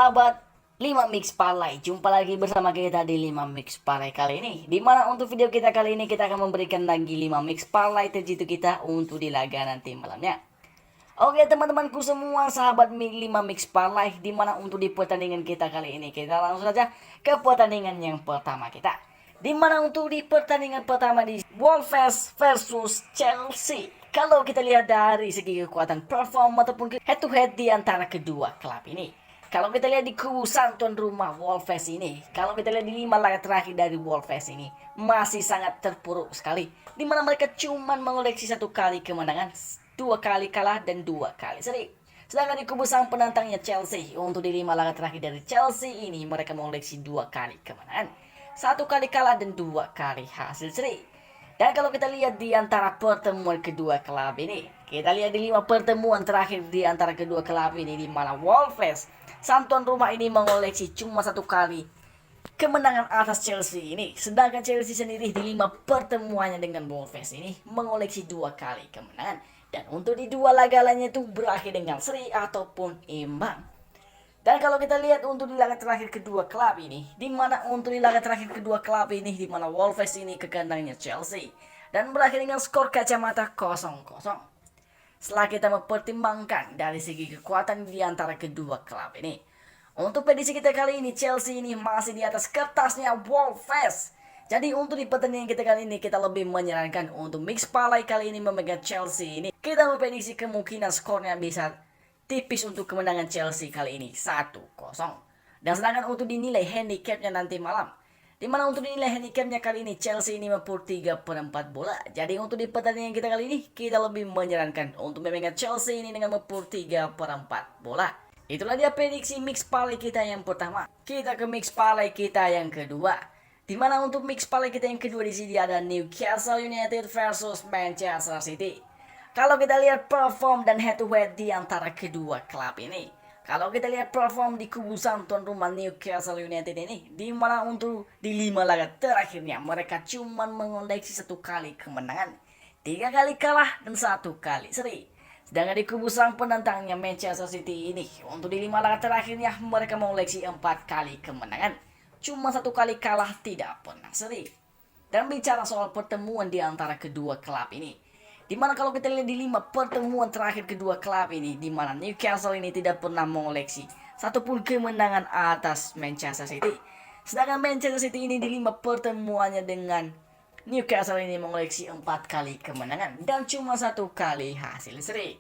sahabat 5 Mix Parlay, jumpa lagi bersama kita di 5 Mix Parlay kali ini. Dimana untuk video kita kali ini kita akan memberikan lagi 5 Mix Parlay terjitu kita untuk di laga nanti malamnya. Oke teman-temanku semua, sahabat 5 Mix Parlay, dimana untuk di pertandingan kita kali ini kita langsung saja ke pertandingan yang pertama kita. Dimana untuk di pertandingan pertama di Wolves versus Chelsea. Kalau kita lihat dari segi kekuatan perform ataupun head to head di antara kedua klub ini, kalau kita lihat di kubu tuan rumah Wolves ini, kalau kita lihat di 5 laga terakhir dari Wolves ini masih sangat terpuruk sekali, dimana mereka cuma mengoleksi 1 kali kemenangan, 2 kali kalah dan 2 kali seri. Sedangkan di kubu sang penantangnya Chelsea, untuk di 5 laga terakhir dari Chelsea ini mereka mengoleksi 2 kali kemenangan, 1 kali kalah dan 2 kali hasil seri. Dan kalau kita lihat di antara pertemuan kedua klub ini, kita lihat di 5 pertemuan terakhir di antara kedua klub ini, di mana Wolves sang tuan rumah ini mengoleksi cuma 1 kali kemenangan atas Chelsea ini. Sedangkan Chelsea sendiri di 5 pertemuannya dengan Wolves ini mengoleksi 2 kali kemenangan. Dan untuk di 2 laga lainnya itu berakhir dengan seri ataupun imbang. Dan kalau kita lihat untuk di laga terakhir kedua klub ini, di mana untuk di laga terakhir kedua klub ini, di mana Wolves ini ke kandangnya Chelsea dan berakhir dengan skor kacamata 0-0. Setelah kita mempertimbangkan dari segi kekuatan di antara kedua klub ini, untuk prediksi kita kali ini Chelsea ini masih di atas kertasnya Wolves. Jadi untuk di pertandingan kita kali ini kita lebih menyarankan untuk Mix Parlay kali ini memegang Chelsea ini. Kita memprediksi kemungkinan skornya bisa tipis untuk kemenangan Chelsea kali ini 1-0. Dan sedangkan untuk dinilai handicapnya nanti malam, dimana untuk dinilai handicapnya kali ini Chelsea ini mampu 3/4 bola. Jadi untuk di pertandingan kita kali ini kita lebih menyarankan untuk memegang Chelsea ini dengan mampu 3/4 bola. Itulah dia prediksi Mix Parlay kita yang pertama. Kita ke Mix Parlay kita yang kedua. Dimana untuk Mix Parlay kita yang kedua di sini ada Newcastle United versus Manchester City. Kalau kita lihat perform dan head to head di antara kedua klub ini, kalau kita lihat perform di kubu sang tuan rumah Newcastle United ini, di mana untuk di 5 laga terakhirnya mereka cuma mengoleksi 1 kali kemenangan, 3 kali kalah dan 1 kali seri. Sedangkan di kubu sang penantangnya Manchester City ini, untuk di 5 laga terakhirnya mereka mengoleksi 4 kali kemenangan, cuma 1 kali kalah, tidak pernah seri. Dan bicara soal pertemuan di antara kedua klub ini, dimana kalau kita lihat di 5 pertemuan terakhir kedua klub ini, dimana Newcastle ini tidak pernah mengoleksi satupun kemenangan atas Manchester City. Sedangkan Manchester City ini di 5 pertemuannya dengan Newcastle ini mengoleksi 4 kali kemenangan dan cuma 1 kali hasil seri.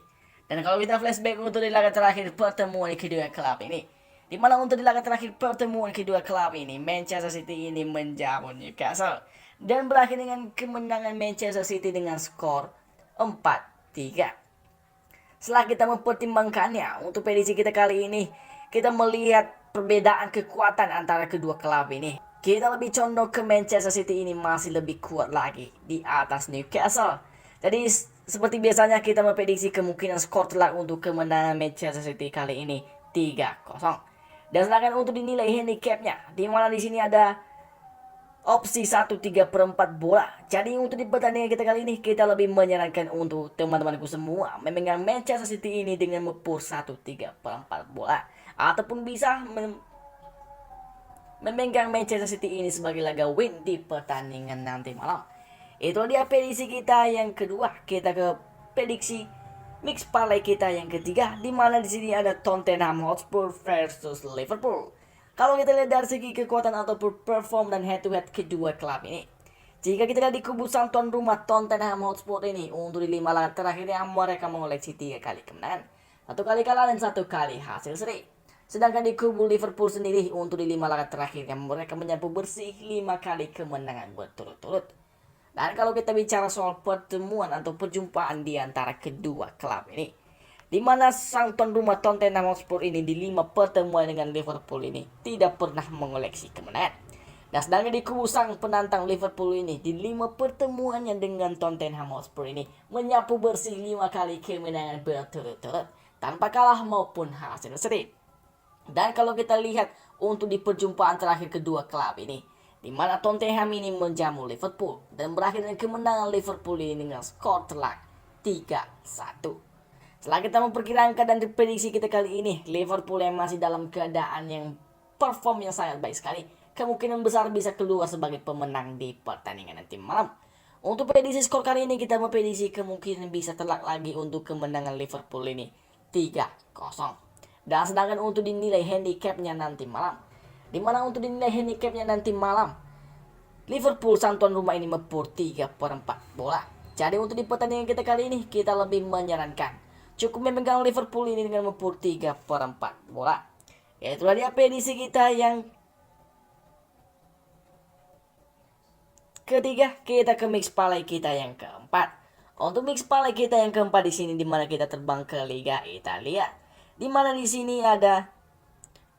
Dan kalau kita flashback untuk di laga terakhir pertemuan kedua klub ini, dimana untuk di laga terakhir pertemuan kedua klub ini Manchester City ini menjamu Newcastle dan berakhir dengan kemenangan Manchester City dengan skor 4-3. Setelah kita mempertimbangkannya untuk prediksi kita kali ini, kita melihat perbedaan kekuatan antara kedua klub ini. Kita lebih condong ke Manchester City ini masih lebih kuat lagi di atas Newcastle. Jadi seperti biasanya kita memprediksi kemungkinan skor telak untuk kemenangan Manchester City kali ini 3-0. Dan sedangkan untuk dinilai handicapnya, di mana di sini ada opsi 1/3/4 bola. Jadi untuk di pertandingan kita kali ini kita lebih menyarankan untuk teman-temanku semua memegang Manchester City ini dengan mepur 1/3/4 bola, ataupun bisa memegang Manchester City ini sebagai laga win di pertandingan nanti malam. Itu dia prediksi kita yang kedua. Kita ke prediksi Mix Parlay kita yang ketiga, di mana di sini ada Tottenham Hotspur versus Liverpool. Kalau kita lihat dari segi kekuatan ataupun perform dan head to head kedua klub ini, jika kita lihat di kubu sang tuan rumah Tottenham Hotspur ini, untuk di 5 laga terakhirnya mereka mengoleksi 3 kali kemenangan, 1 kali kalah dan 1 kali hasil seri. Sedangkan di kubu Liverpool sendiri, untuk di 5 laga terakhirnya mereka menyapu bersih 5 kali kemenangan berturut-turut. Dan kalau kita bicara soal pertemuan atau perjumpaan di antara kedua klub ini, di mana sang tuan rumah Tottenham Hotspur ini di 5 pertemuan dengan Liverpool ini tidak pernah mengoleksi kemenangan. Dan sedangkan di kubu sang penantang Liverpool ini di 5 pertemuannya dengan Tottenham Hotspur ini menyapu bersih 5 kali kemenangan berturut-turut tanpa kalah maupun hasil seri. Dan kalau kita lihat untuk di perjumpaan terakhir kedua klub ini, di mana Tottenham ini menjamu Liverpool dan berakhir dengan kemenangan Liverpool ini dengan skor telak 3-1. Setelah kita memperkirakan dan prediksi kita kali ini, Liverpool yang masih dalam keadaan yang perform yang sangat baik sekali, kemungkinan besar bisa keluar sebagai pemenang di pertandingan nanti malam. Untuk prediksi skor kali ini kita memprediksi kemungkinan bisa telak lagi untuk kemenangan Liverpool ini 3-0. Dan sedangkan untuk dinilai handicapnya nanti malam, dimana untuk dinilai handicapnya nanti malam, Liverpool sang tuan rumah ini mepur 3/4 bola. Jadi untuk di pertandingan kita kali ini kita lebih menyarankan cukup memegang Liverpool ini dengan mepur 3/4 bola. Ya itulah dia prediksi kita yang ketiga. Kita ke mix parlay kita yang keempat. Untuk mix parlay kita yang keempat di sini dimana kita terbang ke Liga Italia. Dimana di sini ada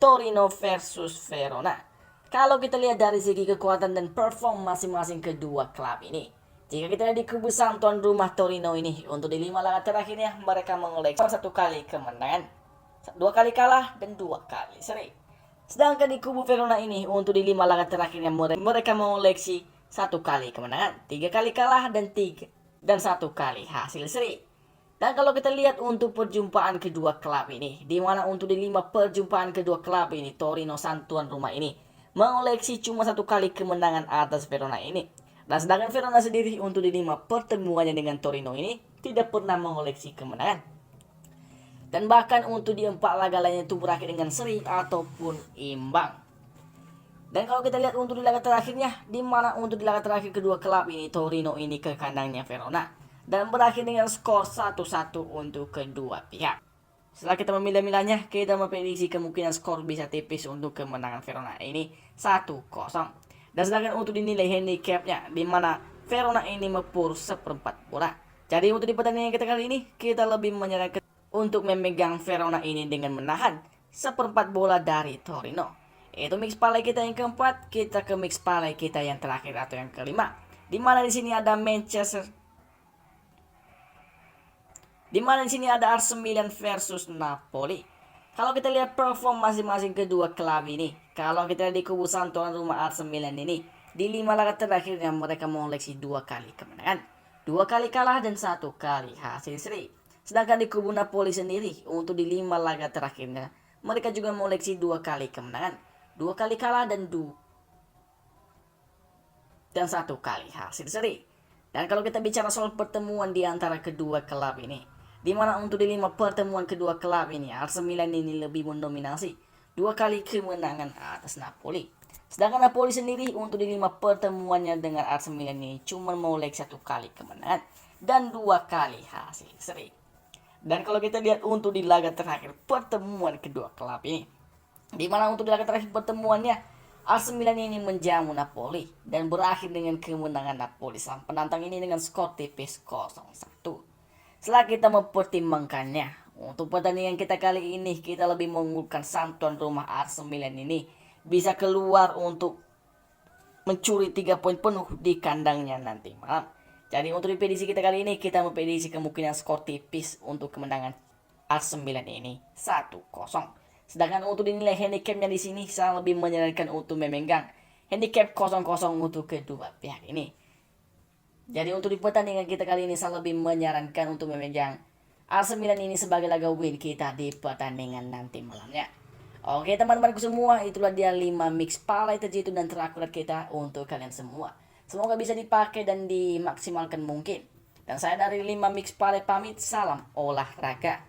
Torino versus Verona. Kalau kita lihat dari segi kekuatan dan perform masing-masing kedua klub ini, jika kita lihat di kubu sang tuan rumah Torino ini, untuk di 5 laga terakhirnya mereka mengoleksi 1 kali kemenangan, 2 kali kalah, dan 2 kali seri. Sedangkan di kubu Verona ini, untuk di 5 laga terakhirnya mereka mengoleksi 1 kali kemenangan, 3 kali kalah, dan 1 kali hasil seri. Dan kalau kita lihat untuk perjumpaan kedua klub ini, di mana untuk di 5 perjumpaan kedua klub ini, Torino sang tuan rumah ini mengoleksi cuma 1 kali kemenangan atas Verona ini. Dan sedangkan Verona sendiri untuk di 5 pertemuannya dengan Torino ini tidak pernah mengoleksi kemenangan. Dan bahkan untuk di 4 laga lainnya itu berakhir dengan seri ataupun imbang. Dan kalau kita lihat untuk di laga terakhirnya, di mana untuk di laga terakhir kedua klub ini, Torino ini ke kandangnya Verona, dan berakhir dengan skor 1-1 untuk kedua pihak. Setelah kita memilah-milahnya, kita memprediksi kemungkinan skor bisa tipis untuk kemenangan Verona ini 1-0. Dan sedangkan untuk dinilai handicapnya, di mana Verona ini mepur 1/4 bola. Jadi untuk di pertandingan kita kali ini, kita lebih menyarankan untuk memegang Verona ini dengan menahan 1/4 bola dari Torino. Itu mix parlay kita yang keempat. Kita ke mix parlay kita yang terakhir atau yang kelima, di mana di sini ada AC Milan versus Napoli. Kalau kita lihat perform masing-masing kedua klub ini, kalau kita lihat di kubu sang tuan rumah AC Milan ini, di 5 laga terakhirnya mereka mengoleksi 2 kali kemenangan, 2 kali kalah, dan 1 kali hasil seri. Sedangkan di kubu Napoli sendiri, untuk di 5 laga terakhirnya mereka juga mengoleksi 2 kali kemenangan, 2 kali kalah, dan 1 kali hasil seri. Dan kalau kita bicara soal pertemuan di antara kedua klub ini, di mana untuk di 5 pertemuan kedua klub ini, AC Milan ini lebih mendominasi 2 kali kemenangan atas Napoli. Sedangkan Napoli sendiri untuk di 5 pertemuannya dengan AC Milan ini cuma mengoleksi 1 kali kemenangan dan 2 kali hasil seri. Dan kalau kita lihat untuk di laga terakhir pertemuan kedua klub ini, di mana untuk di laga terakhir pertemuannya AC Milan ini menjamu Napoli dan berakhir dengan kemenangan Napoli sang penantang ini dengan skor tipis 0-1. Setelah kita mempertimbangkannya, untuk pertandingan kita kali ini kita lebih mengunggulkan sang tuan rumah AC Milan ini bisa keluar untuk mencuri 3 poin penuh di kandangnya nanti malam. Jadi untuk di prediksi kita kali ini kita memprediksi kemungkinan skor tipis untuk kemenangan AC Milan ini 1-0. Sedangkan untuk dinilai handicapnya di sini saya lebih menyarankan untuk memegang handicap 0-0 untuk kedua pihak ini. Jadi untuk di pertandingan kita kali ini saya lebih menyarankan untuk memegang AC Milan ini sebagai laga win kita di pertandingan nanti malamnya. Oke teman-temanku semua, itulah dia 5 mix parlay terjitu dan terakurat kita untuk kalian semua. Semoga bisa dipakai dan dimaksimalkan mungkin. Dan saya dari 5 mix parlay pamit, salam olahraga.